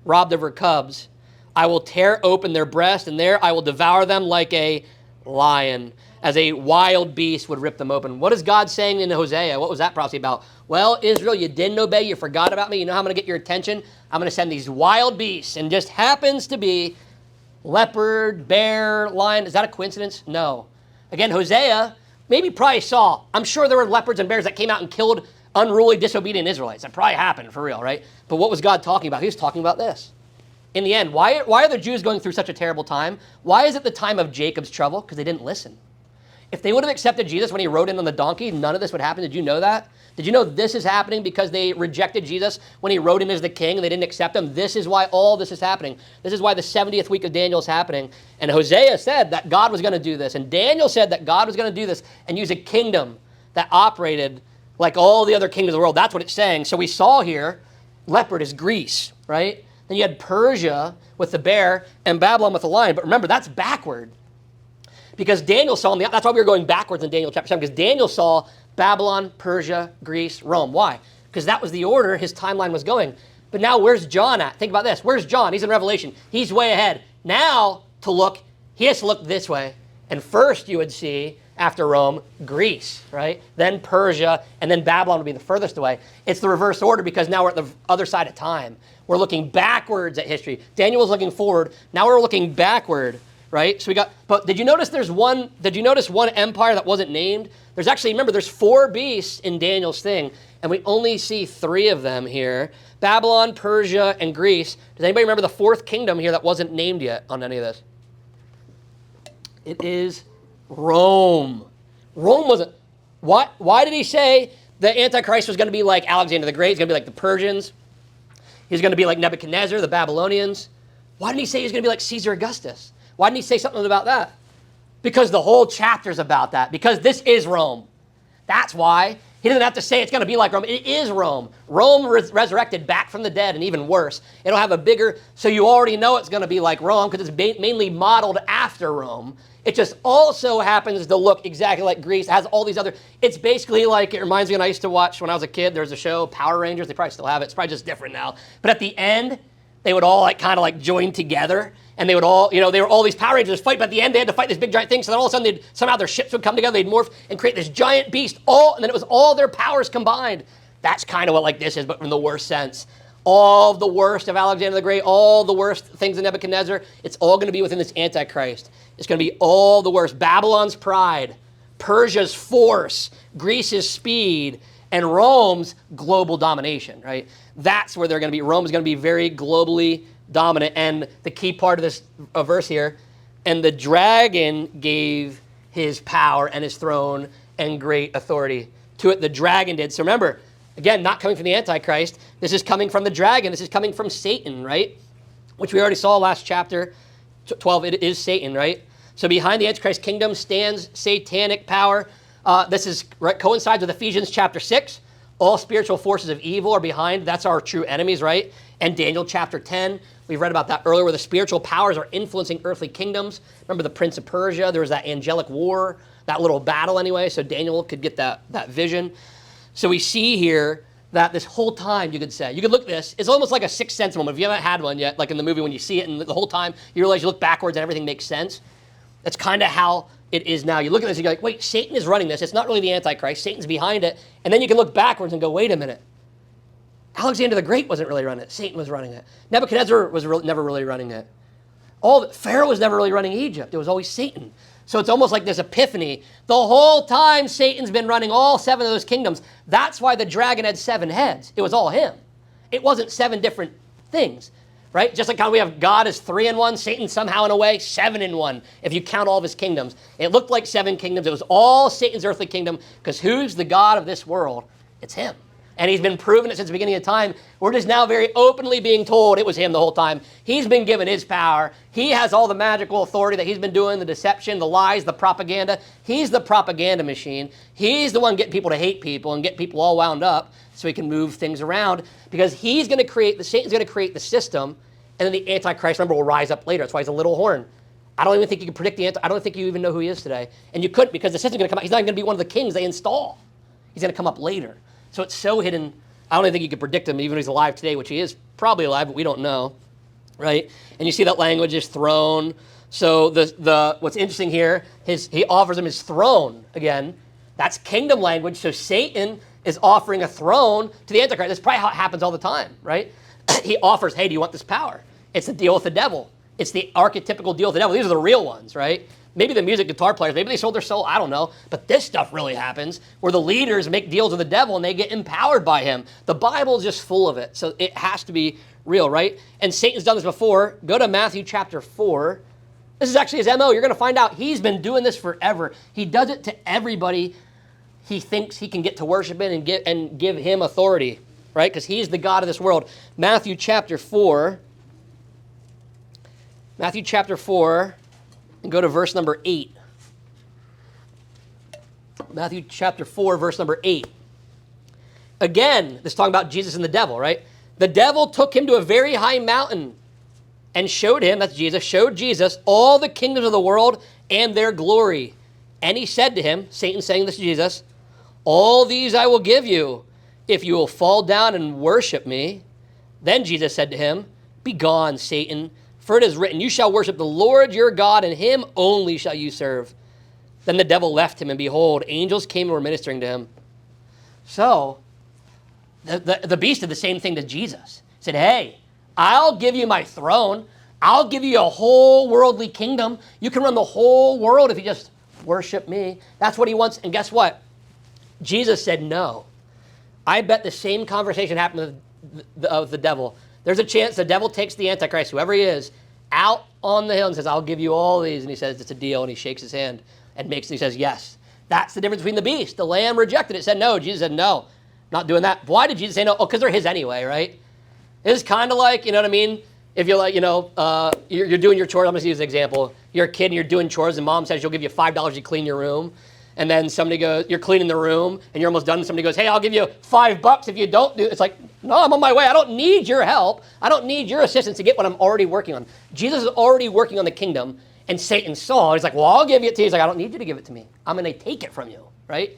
Speaker 1: robbed of her cubs. I will tear open their breast, and there I will devour them like a lion, as a wild beast would rip them open. What is God saying in Hosea? What was that prophecy about? Well, Israel, you didn't obey. You forgot about me. You know how I'm going to get your attention? I'm going to send these wild beasts, and just happens to be leopard, bear, lion. Is that a coincidence? No. Again, Hosea maybe probably saw. I'm sure there were leopards and bears that came out and killed unruly, disobedient Israelites. That probably happened for real, right? But what was God talking about? He was talking about this. In the end, why are the Jews going through such a terrible time? Why is it the time of Jacob's trouble? Because they didn't listen. If they would have accepted Jesus when he rode in on the donkey, none of this would happen. Did you know that? Did you know this is happening because they rejected Jesus when he rode in as the king and they didn't accept him? This is why all this is happening. This is why the 70th week of Daniel is happening. And Hosea said that God was going to do this. And Daniel said that God was going to do this and use a kingdom that operated like all the other kingdoms of the world. That's what it's saying. So we saw here, leopard is Greece, right? Then you had Persia with the bear and Babylon with the lion. But remember, that's backward. Because Daniel saw, that's why we were going backwards in Daniel chapter 7, because Daniel saw Babylon, Persia, Greece, Rome. Why? Because that was the order his timeline was going. But now where's John at? Think about this. Where's John? He's in Revelation. He's way ahead. Now to look, he has to look this way. And first you would see, after Rome, Greece, right? Then Persia, and then Babylon would be the furthest away. It's the reverse order because now we're at the other side of time. We're looking backwards at history. Daniel was looking forward. Now we're looking backward. Right? So but did you notice one empire that wasn't named? There's actually, remember, there's 4 beasts in Daniel's thing, and we only see 3 of them here. Babylon, Persia, and Greece. Does anybody remember the 4th kingdom here that wasn't named yet on any of this? It is Rome. Rome wasn't. Why did he say the Antichrist was going to be like Alexander the Great? He's going to be like the Persians. He's going to be like Nebuchadnezzar, the Babylonians. Why didn't he say he was going to be like Caesar Augustus? Why didn't he say something about that? Because the whole chapter's about that. Because this is Rome. That's why. He doesn't have to say it's going to be like Rome. It is Rome. Rome resurrected back from the dead, and even worse. It'll have a bigger, so you already know it's going to be like Rome because it's mainly modeled after Rome. It just also happens to look exactly like Greece. It has all these other, it's basically like, it reminds me when I used to watch, when I was a kid, there was a show, Power Rangers. They probably still have it. It's probably just different now. But at the end, they would all kind of join together. And they would all, they were all these Power Rangers fight, but at the end they had to fight this big giant thing. So then all of a sudden, somehow their ships would come together, they'd morph and create this giant beast. And then it was all their powers combined. That's kind of what this is, but from the worst sense. All the worst of Alexander the Great, all the worst things in Nebuchadnezzar, it's all going to be within this Antichrist. It's going to be all the worst. Babylon's pride, Persia's force, Greece's speed, and Rome's global domination, right? That's where they're going to be. Rome is going to be very globally dominant. And the key part of this verse here, and the dragon gave his power and his throne and great authority to it. The dragon did. So remember, again, not coming from the Antichrist. This is coming from the dragon. This is coming from Satan, right? Which we already saw last chapter 12. It is Satan, right? So behind the Antichrist kingdom stands satanic power. This is coincides with Ephesians chapter 6. All spiritual forces of evil are behind. That's our true enemies, right? And Daniel chapter 10. We've read about that earlier, where the spiritual powers are influencing earthly kingdoms. Remember the Prince of Persia? There was that angelic war, that little battle anyway, so Daniel could get that vision. So we see here that this whole time, you could say, you could look at this, it's almost like a Sixth Sense moment. If you haven't had one yet, like in the movie when you see it, and the whole time you realize you look backwards and everything makes sense. That's kind of how it is now. You look at this and you're like, wait, Satan is running this. It's not really the Antichrist. Satan's behind it. And then you can look backwards and go, wait a minute. Alexander the Great wasn't really running it. Satan was running it. Nebuchadnezzar was never really running it. Pharaoh was never really running Egypt. It was always Satan. So it's almost like this epiphany. The whole time Satan's been running all 7 of those kingdoms. That's why the dragon had 7 heads. It was all him. It wasn't 7 different things, right? Just like how we have God is 3 in 1, Satan somehow in a way 7 in 1, if you count all of his kingdoms. It looked like 7 kingdoms. It was all Satan's earthly kingdom, because who's the God of this world? It's him. And he's been proving it since the beginning of time. We're just now very openly being told it was him the whole time. He's been given his power. He has all the magical authority that he's been doing, the deception, the lies, the propaganda. He's the propaganda machine. He's the one getting people to hate people and get people all wound up so he can move things around, because Satan's going to create the system, and then the Antichrist, remember, will rise up later. That's why he's a little horn. I don't even think you can predict I don't think you even know who he is today. And you couldn't, because the system's going to come out. He's not going to be one of the kings they install. He's going to come up later. So it's so hidden, I don't even think you could predict him, even if he's alive today, which he is probably alive, but we don't know, right? And you see that language is throne. So what's interesting here is he offers him his throne again. That's kingdom language. So Satan is offering a throne to the Antichrist. That's probably how it happens all the time, right? He offers, hey, do you want this power? It's the deal with the devil. It's the archetypical deal with the devil. These are the real ones, right? Maybe the music guitar players, maybe they sold their soul, I don't know. But this stuff really happens, where the leaders make deals with the devil and they get empowered by him. The Bible's just full of it, so it has to be real, right? And Satan's done this before. Go to Matthew chapter 4. This is actually his MO. You're going to find out he's been doing this forever. He does it to everybody he thinks he can get to worship in and give him authority, right? Because he's the God of this world. Matthew chapter 4. Matthew chapter 4. And go to verse number 8. Matthew chapter 4, verse number 8. Again, this is talking about Jesus and the devil, right? The devil took him to a very high mountain and showed him, that's Jesus, showed Jesus all the kingdoms of the world and their glory. And he said to him, Satan saying this to Jesus, all these I will give you if you will fall down and worship me. Then Jesus said to him, begone, Satan. For it is written, you shall worship the Lord your God, and him only shall you serve. Then the devil left him, and behold, angels came and were ministering to him. So, the beast did the same thing to Jesus. He said, hey, I'll give you my throne. I'll give you a whole worldly kingdom. You can run the whole world if you just worship me. That's what he wants. And guess what? Jesus said no. I bet the same conversation happened with the devil. There's a chance the devil takes the Antichrist, whoever he is, out on the hill and says, I'll give you all these. And he says, it's a deal. And he shakes his hand and he says, yes. That's the difference between the beast. The lamb rejected it, said no. Jesus said, no, not doing that. Why did Jesus say no? Oh, because they're his anyway, right? It's kind of like, you know what I mean? If you're like, you're doing your chores. I'm going to use an example. You're a kid and you're doing chores and mom says she'll give you $5 to clean your room. And then somebody goes, you're cleaning the room and you're almost done. And somebody goes, hey, I'll give you $5 if you don't do it. It's like, no, I'm on my way. I don't need your help. I don't need your assistance to get what I'm already working on. Jesus is already working on the kingdom, and Satan saw. He's like, well, I'll give it to you. He's like, I don't need you to give it to me. I'm going to take it from you, right?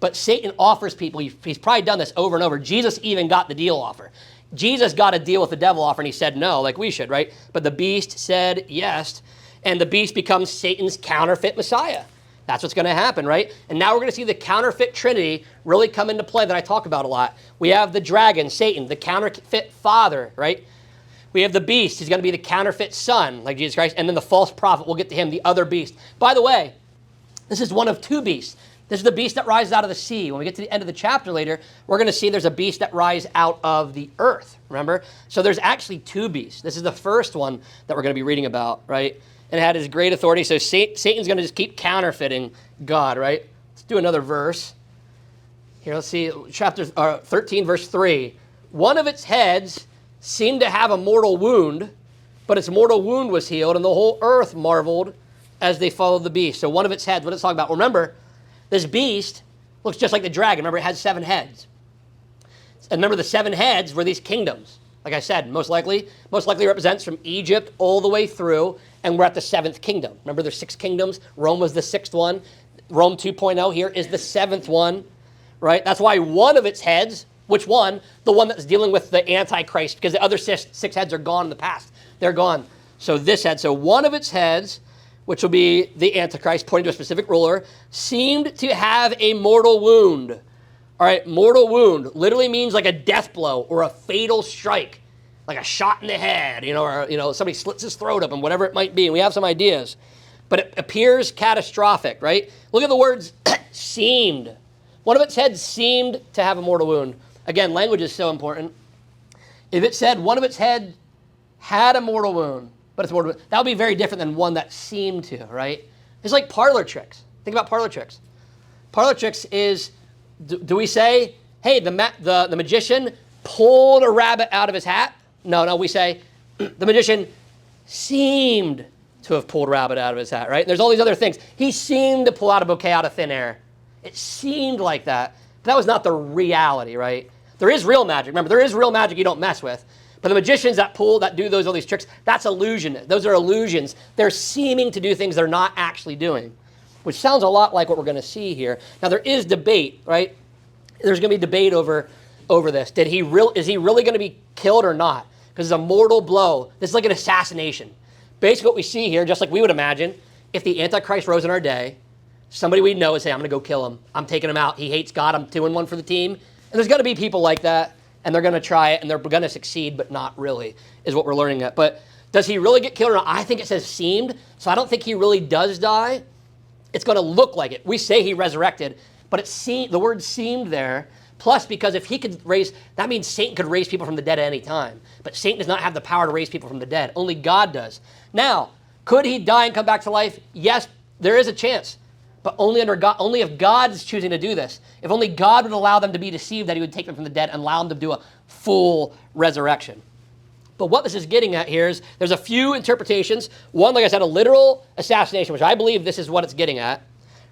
Speaker 1: But Satan offers people. He's probably done this over and over. Jesus even got the deal offer. Jesus got a deal with the devil offer, and he said no, like we should, right? But the beast said yes, and the beast becomes Satan's counterfeit Messiah. That's what's going to happen, right? And now we're going to see the counterfeit trinity really come into play that I talk about a lot. We have the dragon, Satan, the counterfeit father, right? We have the beast. He's going to be the counterfeit son, like Jesus Christ. And then the false prophet, we'll get to him, the other beast. By the way, this is one of 2 beasts. This is the beast that rises out of the sea. When we get to the end of the chapter later, we're going to see there's a beast that rises out of the earth, remember? So there's actually 2 beasts. This is the first one that we're going to be reading about, right? And it had his great authority. So Satan's going to just keep counterfeiting God, right? Let's do another verse. Here, let's see, chapter 13, verse 3. One of its heads seemed to have a mortal wound, but its mortal wound was healed, and the whole earth marveled as they followed the beast. So one of its heads, what it's talking about. Remember, This beast looks just like the dragon. Remember, it has 7 heads. And remember, the 7 heads were these kingdoms. Like I said, most likely represents from Egypt all the way through, and we're at the 7th kingdom. Remember, there's 6 kingdoms. Rome was the 6th one. Rome 2.0 here is the 7th one, right? That's why one of its heads, which one? The one that's dealing with the Antichrist, because the other 6 heads are gone in the past. They're gone. So this head, so one of its heads, which will be the Antichrist, pointing to a specific ruler, seemed to have a mortal wound. All right, mortal wound literally means like a death blow or a fatal strike, like a shot in the head, or somebody slits his throat open, whatever it might be. And we have some ideas, but it appears catastrophic, right? Look at the words seemed. One of its heads seemed to have a mortal wound. Again, language is so important. If it said one of its head had a mortal wound, but it's mortal wound, that would be very different than one that seemed to, right? It's like parlor tricks. Think about parlor tricks. Parlor tricks is, do we say, hey, the magician pulled a rabbit out of his hat? No, we say, the magician seemed to have pulled a rabbit out of his hat, right? And there's all these other things. He seemed to pull out a bouquet out of thin air. It seemed like that. But that was not the reality, right? There is real magic. Remember, there is real magic you don't mess with. But the magicians that do all these tricks, that's illusion. Those are illusions. They're seeming to do things they're not actually doing, which sounds a lot like what we're going to see here. Now, there is debate, right? There's going to be debate over this. Is he really going to be killed or not? Because it's a mortal blow. This is like an assassination. Basically, what we see here, just like we would imagine, if the Antichrist rose in our day, somebody we know would say, I'm going to go kill him. I'm taking him out. He hates God. I'm 2-1 for the team. And there's going to be people like that, and they're going to try it, and they're going to succeed, but not really, is what we're learning at. But does he really get killed or not? I think it says seemed, so I don't think he really does die. It's going to look like it. We say he resurrected, but the word seemed there. Plus, because if he could that means Satan could raise people from the dead at any time. But Satan does not have the power to raise people from the dead. Only God does. Now, could he die and come back to life? Yes, there is a chance. But only if God's choosing to do this. If only God would allow them to be deceived, that he would take them from the dead and allow them to do a full resurrection. But what this is getting at here is there's a few interpretations. One, like I said, a literal assassination, which I believe this is what it's getting at,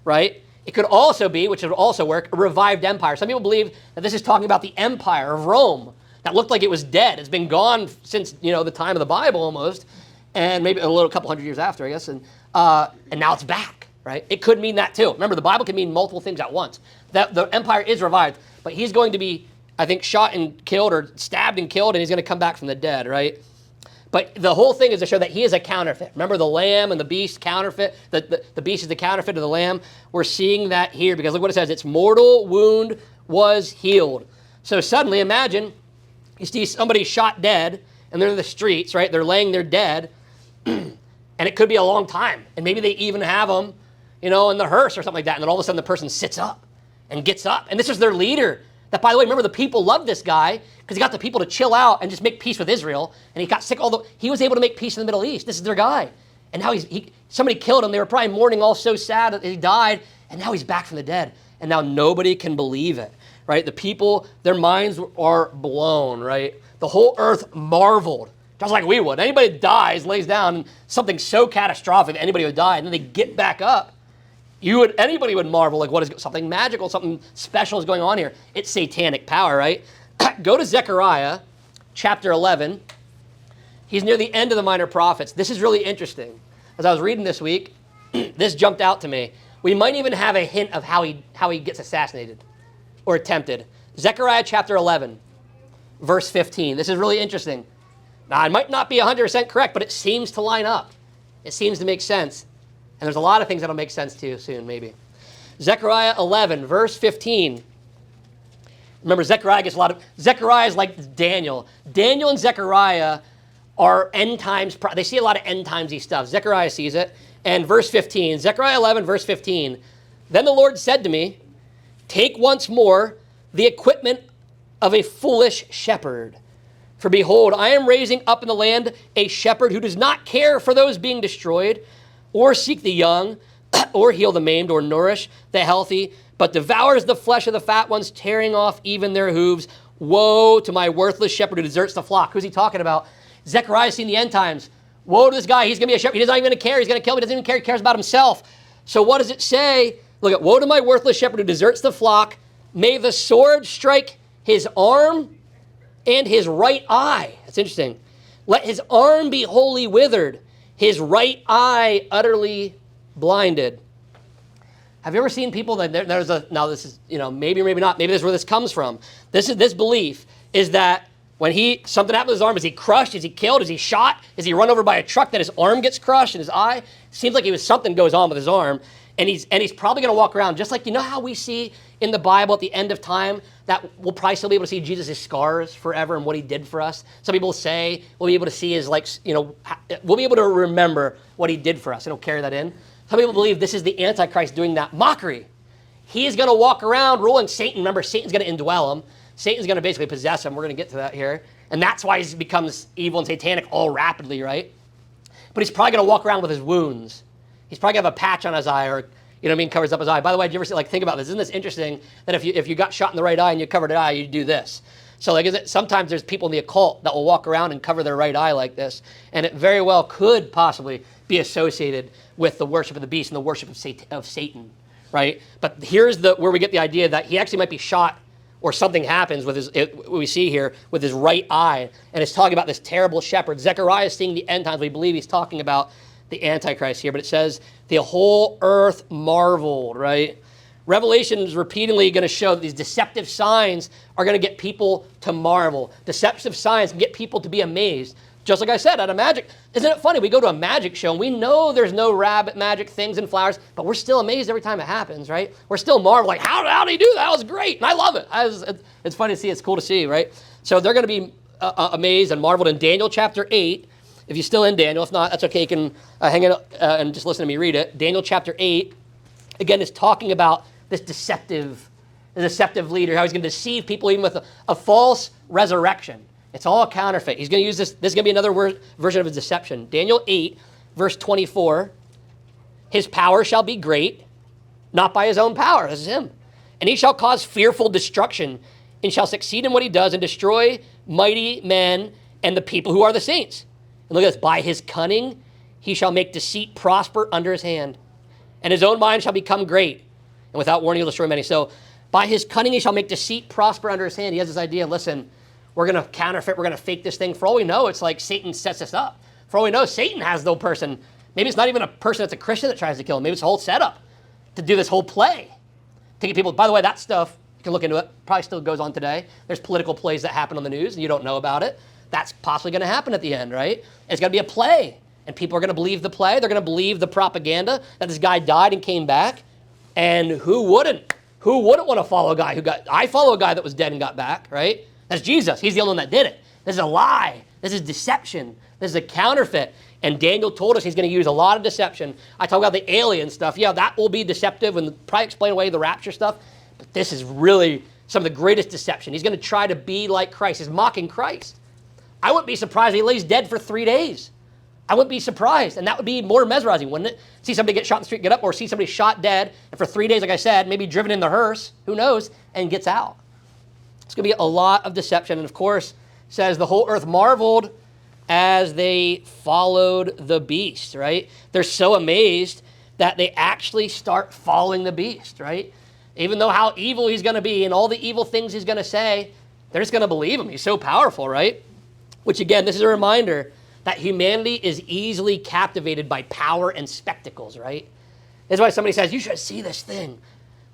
Speaker 1: right? It could also be, which would also work, a revived empire. Some people believe that this is talking about the empire of Rome that looked like it was dead. It's been gone since, the time of the Bible almost, and maybe a couple hundred years after, I guess, and now it's back, right? It could mean that too. Remember, the Bible can mean multiple things at once. That the empire is revived, but he's going to be, I think, shot and killed or stabbed and killed, and he's going to come back from the dead, right? But the whole thing is to show that he is a counterfeit. Remember the lamb and the beast counterfeit? The beast is the counterfeit of the lamb. We're seeing that here because look what it says. Its mortal wound was healed. So suddenly imagine you see somebody shot dead and they're in the streets, right? They're laying there dead and it could be a long time. And maybe they even have them, in the hearse or something like that. And then all of a sudden the person sits up and gets up. And this is their leader. That, by the way, remember the people loved this guy because he got the people to chill out and just make peace with Israel. And he got sick. He was able to make peace in the Middle East. This is their guy. And now somebody killed him. They were probably mourning all so sad that he died. And now he's back from the dead. And now nobody can believe it, right? The people, their minds are blown, right? The whole earth marveled, just like we would. Anybody that dies, lays down, and something so catastrophic that anybody would die, and then they get back up. Anybody would marvel, like, what is something magical, something special is going on here. It's satanic power, right? Go to Zechariah chapter 11. He's near the end of the minor prophets. This is really interesting. As I was reading this week, this jumped out to me. We might even have a hint of how he gets assassinated or attempted. Zechariah chapter 11, verse 15. This is really interesting. Now, I might not be 100% correct, but it seems to line up. It seems to make sense. And there's a lot of things that'll make sense to you soon, maybe. Zechariah 11, verse 15. Remember, Zechariah is like Daniel. Daniel and Zechariah are end times. They see a lot of end timesy stuff. Zechariah sees it. And verse 15, Zechariah 11, verse 15. Then the Lord said to me, take once more the equipment of a foolish shepherd. For behold, I am raising up in the land a shepherd who does not care for those being destroyed, or seek the young, or heal the maimed, or nourish the healthy, but devours the flesh of the fat ones, tearing off even their hooves. Woe to my worthless shepherd who deserts the flock. Who's he talking about? Zechariah's seen the end times. Woe to this guy. He's going to be a shepherd. He's not even going to care. He's going to kill him. He doesn't even care. He cares about himself. So what does it say? Look at, woe to my worthless shepherd who deserts the flock. May the sword strike his arm and his right eye. That's interesting. Let his arm be wholly withered, his right eye utterly blinded. Have you ever seen people that now this is, maybe or maybe not, maybe this is where this comes from. This belief is that when something happened to his arm, is he crushed? Is he killed? Is he shot? Is he run over by a truck that his arm gets crushed and his eye? Seems like something goes on with his arm. And he's probably going to walk around just like, how we see in the Bible at the end of time that we'll probably still be able to see Jesus' scars forever and what he did for us. Some people say we'll be able to see we'll be able to remember what he did for us and he'll carry that in. Some people believe this is the Antichrist doing that mockery. He is going to walk around ruling Satan. Remember, Satan's going to indwell him. Satan's going to basically possess him. We're going to get to that here. And that's why he becomes evil and satanic all rapidly, right? But he's probably going to walk around with his wounds. He's probably going to have a patch on his eye or, covers up his eye. By the way, did you ever think about this? Isn't this interesting that if you got shot in the right eye and you covered an eye, you do this? So sometimes there's people in the occult that will walk around and cover their right eye like this. And it very well could possibly be associated with the worship of the beast and the worship of Satan, right? But here's where we get the idea that he actually might be shot or something happens with what we see here with his right eye. And it's talking about this terrible shepherd. Zechariah is seeing the end times. We believe he's talking about the Antichrist here, but it says the whole earth marveled, right? Revelation is repeatedly going to show that these deceptive signs are going to get people to marvel. Deceptive signs can get people to be amazed. Just like I said, at a magic, isn't it funny? We go to a magic show and we know there's no rabbit magic things and flowers, but we're still amazed every time it happens, right? We're still marveling, like, how did he do that? That was great. And I love it. It's funny to see. It's cool to see, right? So they're going to be amazed and marveled in Daniel chapter 8. If you're still in Daniel, if not, that's okay. You can hang it and just listen to me read it. Daniel chapter 8, again, is talking about this deceptive leader, how he's going to deceive people even with a false resurrection. It's all a counterfeit. He's going to use this. This is going to be another version of his deception. Daniel 8, verse 24. His power shall be great, not by his own power. This is him. And he shall cause fearful destruction and shall succeed in what he does and destroy mighty men and the people who are the saints. And look at this. By his cunning, he shall make deceit prosper under his hand. And his own mind shall become great. And without warning, he'll destroy many. So by his cunning, he shall make deceit prosper under his hand. He has this idea, listen, we're going to counterfeit, we're going to fake this thing. For all we know, it's like Satan sets this up. For all we know, Satan has no person. Maybe it's not even a person that's a Christian that tries to kill him. Maybe it's a whole setup to do this whole play. To get people, by the way, that stuff, you can look into it, probably still goes on today. There's political plays that happen on the news and you don't know about it. That's possibly going to happen at the end, right? It's going to be a play. And people are going to believe the play. They're going to believe the propaganda that this guy died and came back. And who wouldn't? Who wouldn't want to follow a guy I follow a guy that was dead and got back, right? That's Jesus. He's the only one that did it. This is a lie. This is deception. This is a counterfeit. And Daniel told us he's going to use a lot of deception. I talk about the alien stuff. Yeah, that will be deceptive and probably explain away the rapture stuff. But this is really some of the greatest deception. He's going to try to be like Christ. He's mocking Christ. I wouldn't be surprised if he lays dead for 3 days. I wouldn't be surprised. And that would be more mesmerizing, wouldn't it? See somebody get shot in the street, get up, or see somebody shot dead, and for 3 days, like I said, maybe driven in the hearse, who knows, and gets out. It's going to be a lot of deception. And of course, it says the whole earth marveled as they followed the beast, right? They're so amazed that they actually start following the beast, right? Even though how evil he's going to be and all the evil things he's going to say, they're just going to believe him. He's so powerful, right? Which again, this is a reminder that humanity is easily captivated by power and spectacles, right? That's why somebody says, you should see this thing.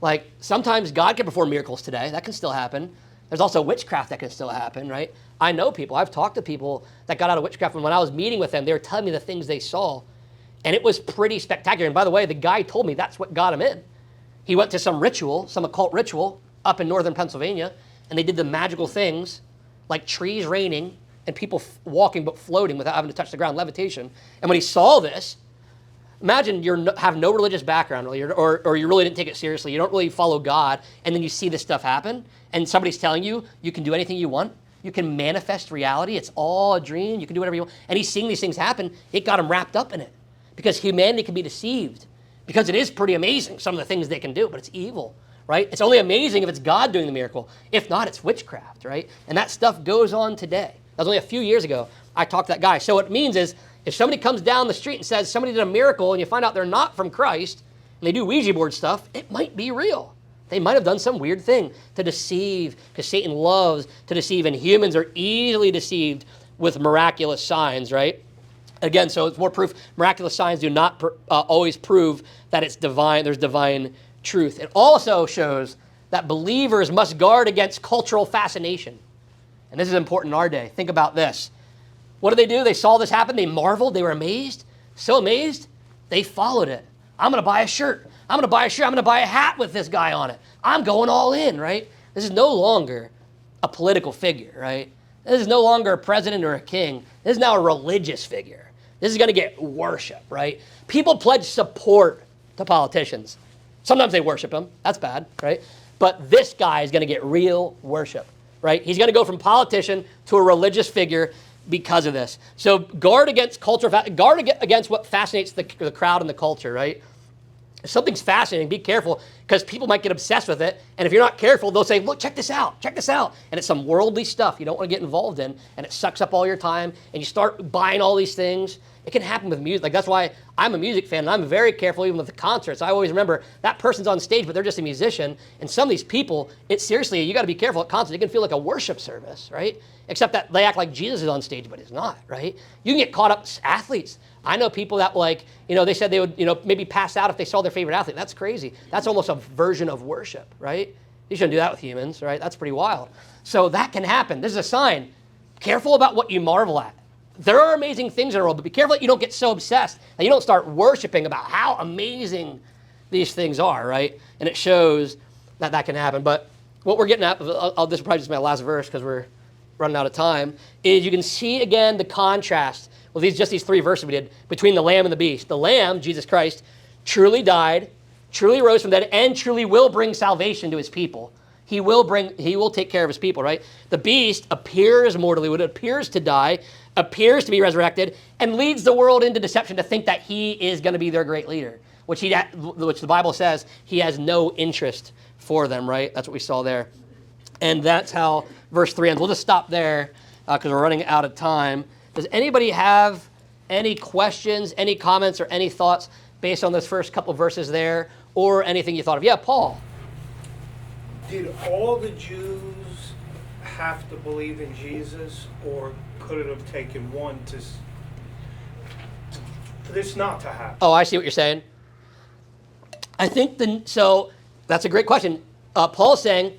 Speaker 1: Like, sometimes God can perform miracles today. That can still happen. There's also witchcraft that can still happen, right? I know people. I've talked to people that got out of witchcraft, and when I was meeting with them, they were telling me the things they saw, and it was pretty spectacular. And by the way, the guy told me that's what got him in. He went to some ritual, some occult ritual, up in northern Pennsylvania, and they did the magical things, like trees raining, and people walking but floating without having to touch the ground, levitation. And when he saw this, imagine you have no religious background really, or you really didn't take it seriously. You don't really follow God, and then you see this stuff happen, and somebody's telling you you can do anything you want. You can manifest reality. It's all a dream. You can do whatever you want. And he's seeing these things happen. It got him wrapped up in it because humanity can be deceived because it is pretty amazing, some of the things they can do, but it's evil, right? It's only amazing if it's God doing the miracle. If not, it's witchcraft, right? And that stuff goes on today. That was only a few years ago. I talked to that guy. So what it means is if somebody comes down the street and says somebody did a miracle and you find out they're not from Christ, and they do Ouija board stuff, it might be real. They might have done some weird thing to deceive, because Satan loves to deceive, and humans are easily deceived with miraculous signs, right? Again, so it's more proof. Miraculous signs do not always prove that it's divine. There's divine truth. It also shows that believers must guard against cultural fascination. And this is important in our day. Think about this. What did they do? They saw this happen. They marveled. They were amazed. So amazed, they followed it. I'm going to buy a shirt. I'm going to buy a shirt. I'm going to buy a hat with this guy on it. I'm going all in, right? This is no longer a political figure, right? This is no longer a president or a king. This is now a religious figure. This is going to get worship, right? People pledge support to politicians. Sometimes they worship them. That's bad, right? But this guy is going to get real worship, right? He's going to go from politician to a religious figure because of this. So guard against culture, guard against what fascinates the crowd and the culture, right? If something's fascinating, be careful, because people might get obsessed with it. And if you're not careful, they'll say, look, check this out. And it's some worldly stuff you don't want to get involved in, and it sucks up all your time, and you start buying all these things. It can happen with music. Like, that's why I'm a music fan, and I'm very careful even with the concerts. I always remember that person's on stage, but they're just a musician. And some of these people, it's seriously, you got to be careful at concerts. It can feel like a worship service, right? Except that they act like Jesus is on stage, but he's not, right? You can get caught up, athletes. I know people that, like, they said they would, maybe pass out if they saw their favorite athlete. That's crazy. That's almost a version of worship, right? You shouldn't do that with humans, right? That's pretty wild. So that can happen. This is a sign. Careful about what you marvel at. There are amazing things in the world, but be careful that you don't get so obsessed that you don't start worshiping about how amazing these things are, right? And it shows that that can happen. But what we're getting at, this is probably just my last verse because we're running out of time, is you can see again the contrast. Well, these 3 verses we did between the Lamb and the beast. The Lamb, Jesus Christ, truly died, truly rose from the dead, and truly will bring salvation to his people. He will take care of his people, right? The beast appears mortally, it appears to die, appears to be resurrected, and leads the world into deception to think that he is going to be their great leader, which the Bible says he has no interest for them, right? That's what we saw there. And that's how verse 3 ends. We'll just stop there because we're running out of time. Does anybody have any questions, any comments, or any thoughts based on those first couple verses there, or anything you thought of? Yeah, Paul.
Speaker 2: Did all the Jews have to believe in Jesus, or could it have taken one for this not to happen?
Speaker 1: Oh, I see what you're saying. I think so that's a great question. Paul's saying,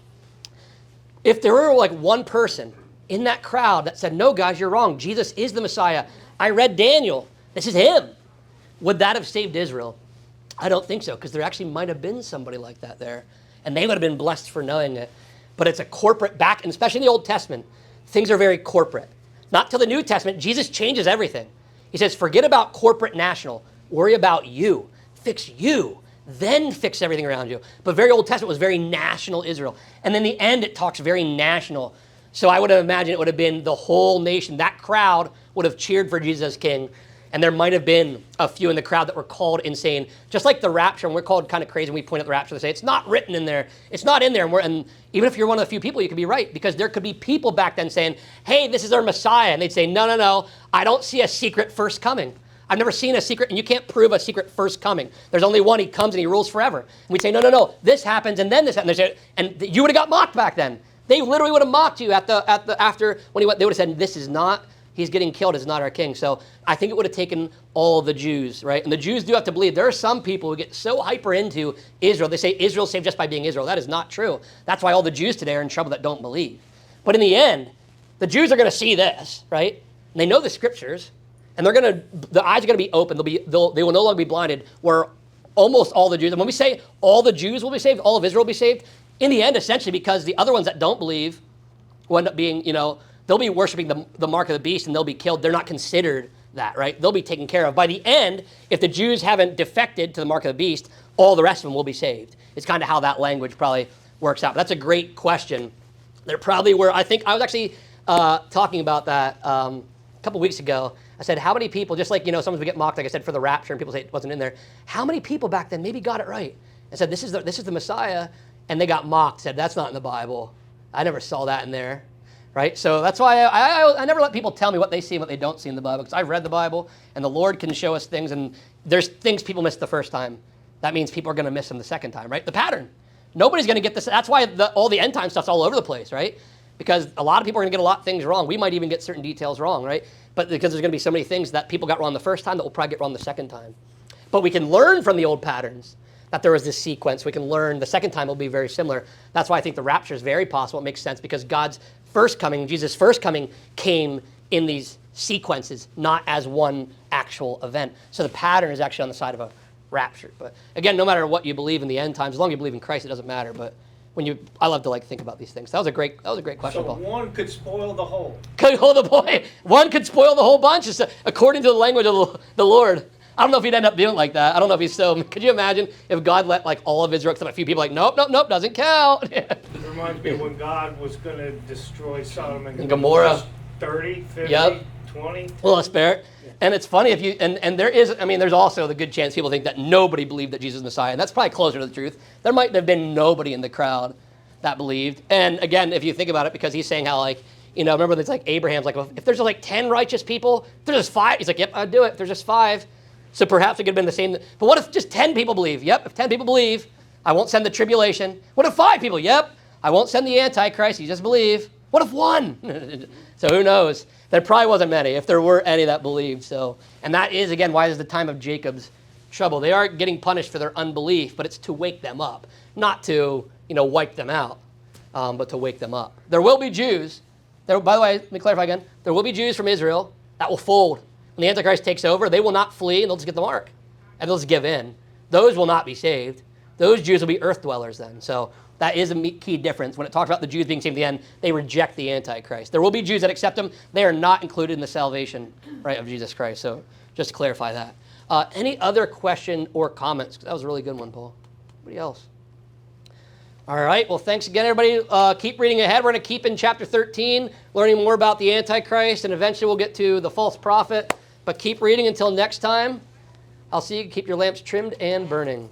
Speaker 1: if there were like one person in that crowd that said, no, guys, you're wrong. Jesus is the Messiah. I read Daniel. This is him. Would that have saved Israel? I don't think so, because there actually might have been somebody like that there, and they would have been blessed for knowing it. But it's a corporate back, and especially in the Old Testament, things are very corporate. Not till the New Testament, Jesus changes everything. He says, forget about corporate national. Worry about you. Fix you. Then fix everything around you. But very Old Testament was very national Israel. And in the end, it talks very national. So I would have imagined it would have been the whole nation. That crowd would have cheered for Jesus as king. And there might have been a few in the crowd that were called insane. Just like the rapture, and we're called kind of crazy, and we point at the rapture and say, it's not written in there. It's not in there. And even if you're one of the few people, you could be right. Because there could be people back then saying, hey, this is our Messiah. And they'd say, no. I don't see a secret first coming. I've never seen a secret, and you can't prove a secret first coming. There's only one. He comes and he rules forever. And we'd say, no. This happens, and then this happens. And you would have got mocked back then. They literally would have mocked you after when he went. They would have said, this is not. He's getting killed. Is not our king. So I think it would have taken all the Jews, right? And the Jews do have to believe. There are some people who get so hyper into Israel. They say Israel's saved just by being Israel. That is not true. That's why all the Jews today are in trouble that don't believe. But in the end, the Jews are going to see this, right? And they know the scriptures, and the eyes are going to be open. They will no longer be blinded. Where almost all the Jews, and when we say all the Jews will be saved, all of Israel will be saved, in the end, essentially, because the other ones that don't believe will end up being, they'll be worshiping the mark of the beast and they'll be killed. They're not considered that, right? They'll be taken care of. By the end, if the Jews haven't defected to the mark of the beast, all the rest of them will be saved. It's kind of how that language probably works out. But that's a great question. There probably were, I think, I was actually talking about that a couple weeks ago. I said, how many people, just like, sometimes we get mocked, like I said, for the rapture, and people say it wasn't in there. How many people back then maybe got it right and said, this is the Messiah, and they got mocked, said, that's not in the Bible. I never saw that in there. Right? So that's why I never let people tell me what they see and what they don't see in the Bible, because I've read the Bible, and the Lord can show us things, and there's things people missed the first time. that means people are going to miss him the second time, right? The pattern. Nobody's going to get this. That's why all the end time stuff's all over the place, right? Because a lot of people are going to get a lot of things wrong. We might even get certain details wrong, right? But because there's going to be so many things that people got wrong the first time that we'll probably get wrong the second time. But we can learn from the old patterns that there was this sequence. We can learn the second time will be very similar. That's why I think the rapture is very possible. It makes sense because God's first coming, Jesus' first coming, came in these sequences, not as one actual event. So the pattern is actually on the side of a rapture. But again, no matter what you believe in the end times, as long as you believe in Christ, it doesn't matter. But I love to think about these things. That was a great question,
Speaker 2: So
Speaker 1: Paul.
Speaker 2: one could spoil the whole.
Speaker 1: One could spoil the whole bunch, according to the language of the Lord. I don't know if he'd end up doing like that. I don't know if he's so. Could you imagine if God let all of Israel, except a few people, nope, doesn't count.
Speaker 2: It reminds me of when God was going to destroy Sodom and
Speaker 1: Gomorrah.
Speaker 2: 30, 50,
Speaker 1: Yep.
Speaker 2: 20.
Speaker 1: Well, spirit. And it's funny if you, and there is, there's also the good chance people think that nobody believed that Jesus is Messiah. And that's probably closer to the truth. There might have been nobody in the crowd that believed. And again, if you think about it, because he's saying how remember there's Abraham's well, if there's 10 righteous people, if there's just 5, he's yep, I'd do it. If there's just 5. So perhaps it could have been the same. But what if just 10 people believe? Yep, if 10 people believe, I won't send the tribulation. What if 5 people? Yep, I won't send the Antichrist. You just believe. What if 1? So who knows? There probably wasn't many, if there were any that believed. So, and that is, again, why is the time of Jacob's trouble. They are getting punished for their unbelief, but it's to wake them up, not to wipe them out, but to wake them up. There will be Jews. By the way, let me clarify again. There will be Jews from Israel that will fold. When the Antichrist takes over, they will not flee, and they'll just get the mark, and they'll just give in. Those will not be saved. Those Jews will be earth dwellers then. So that is a key difference. When it talks about the Jews being saved at the end, they reject the Antichrist. There will be Jews that accept him. They are not included in the salvation, right, of Jesus Christ. So just to clarify that. Any other question or comments? That was a really good one, Paul. Anybody else? All right. Well, thanks again, everybody. Keep reading ahead. We're going to keep in chapter 13, learning more about the Antichrist, and eventually we'll get to the false prophet. But keep reading until next time. I'll see you. Keep your lamps trimmed and burning.